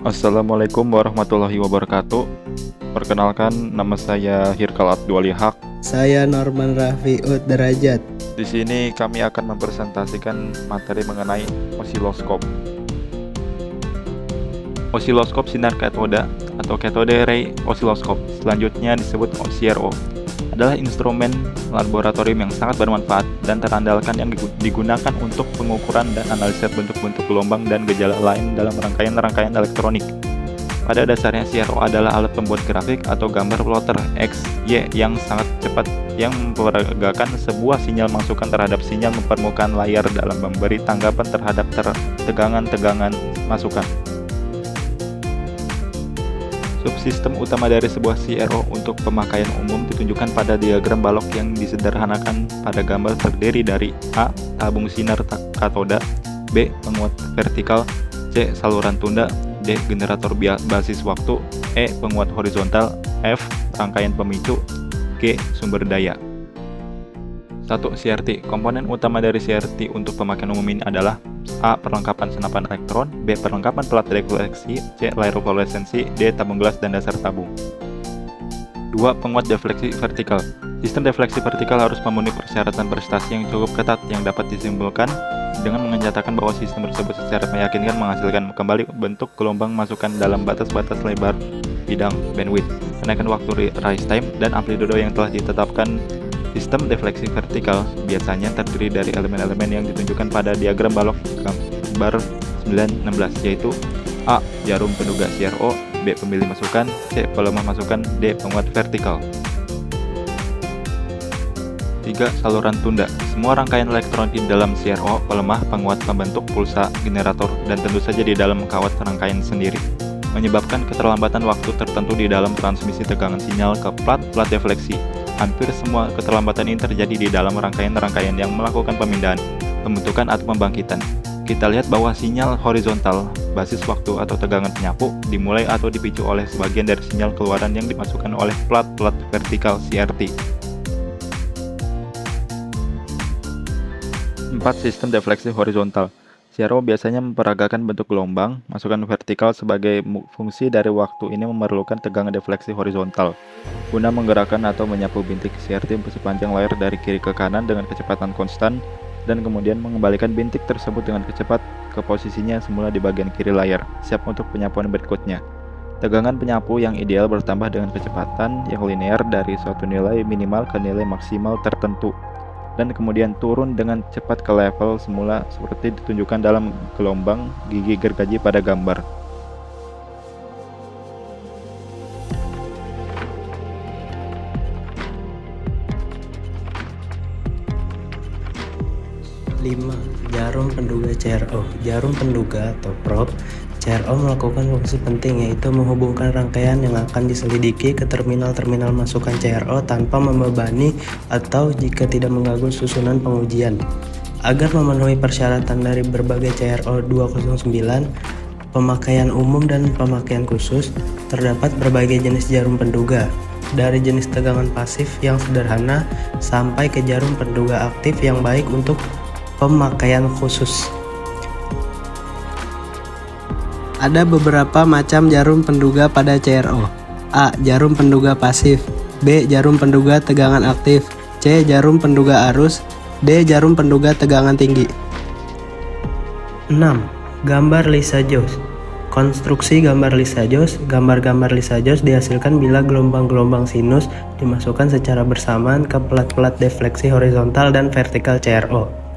Assalamualaikum warahmatullahi wabarakatuh. Perkenalkan, nama saya Hirkal Abdul Haq. Saya Norman Rafiud Derajat. Di sini kami akan mempresentasikan materi mengenai osiloskop. Osiloskop sinar katoda atau cathode ray osiloskop, selanjutnya disebut CRO, adalah instrumen laboratorium yang sangat bermanfaat dan terandalkan yang digunakan untuk pengukuran dan analisis bentuk-bentuk gelombang dan gejala lain dalam rangkaian elektronik. Pada dasarnya CRO adalah alat pembuat grafik atau gambar plotter X, Y yang sangat cepat yang memperagakan sebuah sinyal masukan terhadap sinyal permukaan layar dalam memberi tanggapan terhadap tegangan-tegangan masukan. Subsistem utama dari sebuah CRO untuk pemakaian umum ditunjukkan pada diagram balok yang disederhanakan pada gambar terdiri dari A. Tabung sinar katoda, B. Penguat vertikal, C. Saluran tunda, D. Generator basis waktu, E. Penguat horizontal, F. Rangkaian pemicu, G. Sumber daya. 1. CRT. Komponen utama dari CRT untuk pemakaian umum ini adalah A. Perlengkapan senapan elektron, B. Perlengkapan pelat refleksi, C. Layar fluoresensi, D. Tabung gelas dan dasar tabung. 2. Penguat defleksi vertikal. Sistem defleksi vertikal harus memenuhi persyaratan prestasi yang cukup ketat yang dapat disimpulkan dengan menyatakan bahwa sistem tersebut secara meyakinkan menghasilkan kembali bentuk gelombang masukan dalam batas-batas lebar bidang bandwidth, kenaikan waktu rise time, dan amplitudo yang telah ditetapkan. Sistem defleksi vertikal biasanya terdiri dari elemen-elemen yang ditunjukkan pada diagram balok gambar 9-16, yaitu A. Jarum penduga CRO, B. Pemilih masukan, C. Pelemah masukan, D. Penguat vertikal. 3. Saluran tunda. Semua rangkaian elektron di dalam CRO, pelemah, penguat, pembentuk, pulsa, generator, dan tentu saja di dalam kawat rangkaian sendiri, menyebabkan keterlambatan waktu tertentu di dalam transmisi tegangan sinyal ke plat defleksi. Hampir semua keterlambatan ini terjadi di dalam rangkaian-rangkaian yang melakukan pemindahan, pembentukan, atau pembangkitan. Kita lihat bahwa sinyal horizontal, basis waktu atau tegangan penyapu, dimulai atau dipicu oleh sebagian dari sinyal keluaran yang dimasukkan oleh plat vertikal CRT. 4. Sistem defleksi horizontal. CRO biasanya memperagakan bentuk gelombang masukan vertikal sebagai fungsi dari waktu ini memerlukan tegangan defleksi horizontal guna menggerakkan atau menyapu bintik CRT sepanjang layar dari kiri ke kanan dengan kecepatan konstan dan kemudian mengembalikan bintik tersebut dengan cepat ke posisinya semula di bagian kiri layar, siap untuk penyapuan berikutnya. Tegangan penyapu yang ideal bertambah dengan kecepatan yang linear dari suatu nilai minimal ke nilai maksimal tertentu, dan kemudian turun dengan cepat ke level semula seperti ditunjukkan dalam gelombang gigi gergaji pada gambar. Jarum penduga CRO. Jarum penduga atau probe CRO melakukan fungsi penting, yaitu menghubungkan rangkaian yang akan diselidiki ke terminal-terminal masukan CRO tanpa membebani atau jika tidak mengganggu susunan pengujian. Agar memenuhi persyaratan dari berbagai CRO 209, pemakaian umum dan pemakaian khusus, terdapat berbagai jenis jarum penduga, dari jenis tegangan pasif yang sederhana sampai ke jarum penduga aktif yang baik untuk pemakaian khusus. Ada beberapa macam jarum penduga pada CRO. A. Jarum penduga pasif, B. Jarum penduga tegangan aktif, C. Jarum penduga arus, D. Jarum penduga tegangan tinggi. 6. Gambar Lissajous. Konstruksi gambar Lissajous. Gambar-gambar Lissajous dihasilkan bila gelombang-gelombang sinus dimasukkan secara bersamaan ke pelat-pelat defleksi horizontal dan vertikal CRO.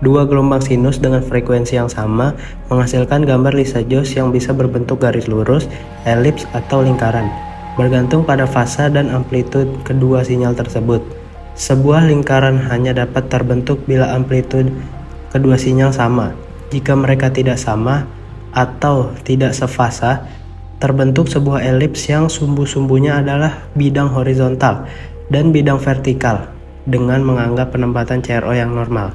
Dua gelombang sinus dengan frekuensi yang sama menghasilkan gambar Lissajous yang bisa berbentuk garis lurus, elips, atau lingkaran, bergantung pada fasa dan amplitude kedua sinyal tersebut. Sebuah lingkaran hanya dapat terbentuk bila amplitude kedua sinyal sama. Jika mereka tidak sama atau tidak sefasa, terbentuk sebuah elips yang sumbu-sumbunya adalah bidang horizontal dan bidang vertikal dengan menganggap penempatan CRO yang normal.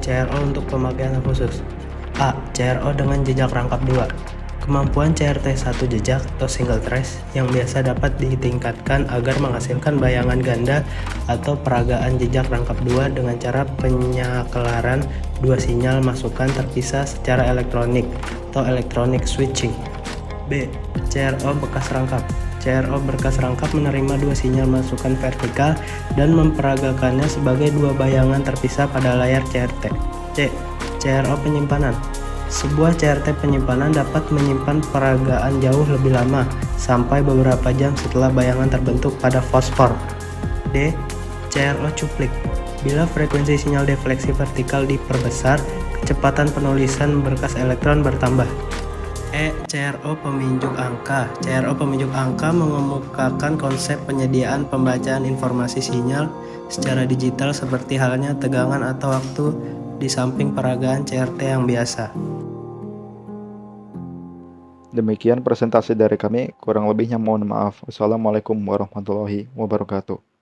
CRO untuk pemakaian khusus. A. CRO dengan jejak rangkap 2. Kemampuan CRT satu jejak atau single trace yang biasa dapat ditingkatkan agar menghasilkan bayangan ganda atau peragaan jejak rangkap dua dengan cara penyakelaran dua sinyal masukan terpisah secara elektronik atau electronic switching. B. CRO bekas rangkap. CRO berkas rangkap menerima dua sinyal masukan vertikal dan memperagakannya sebagai dua bayangan terpisah pada layar CRT. C. CRO penyimpanan. Sebuah CRT penyimpanan dapat menyimpan peragaan jauh lebih lama, sampai beberapa jam setelah bayangan terbentuk pada fosfor. D. CRO cuplik. Bila frekuensi sinyal defleksi vertikal diperbesar, kecepatan penulisan berkas elektron bertambah. E. CRO peminjuk angka. CRO peminjuk angka mengemukakan konsep penyediaan pembacaan informasi sinyal secara digital seperti halnya tegangan atau waktu di samping peragaan CRT yang biasa. Demikian presentasi dari kami, kurang lebihnya mohon maaf. Wassalamualaikum warahmatullahi wabarakatuh.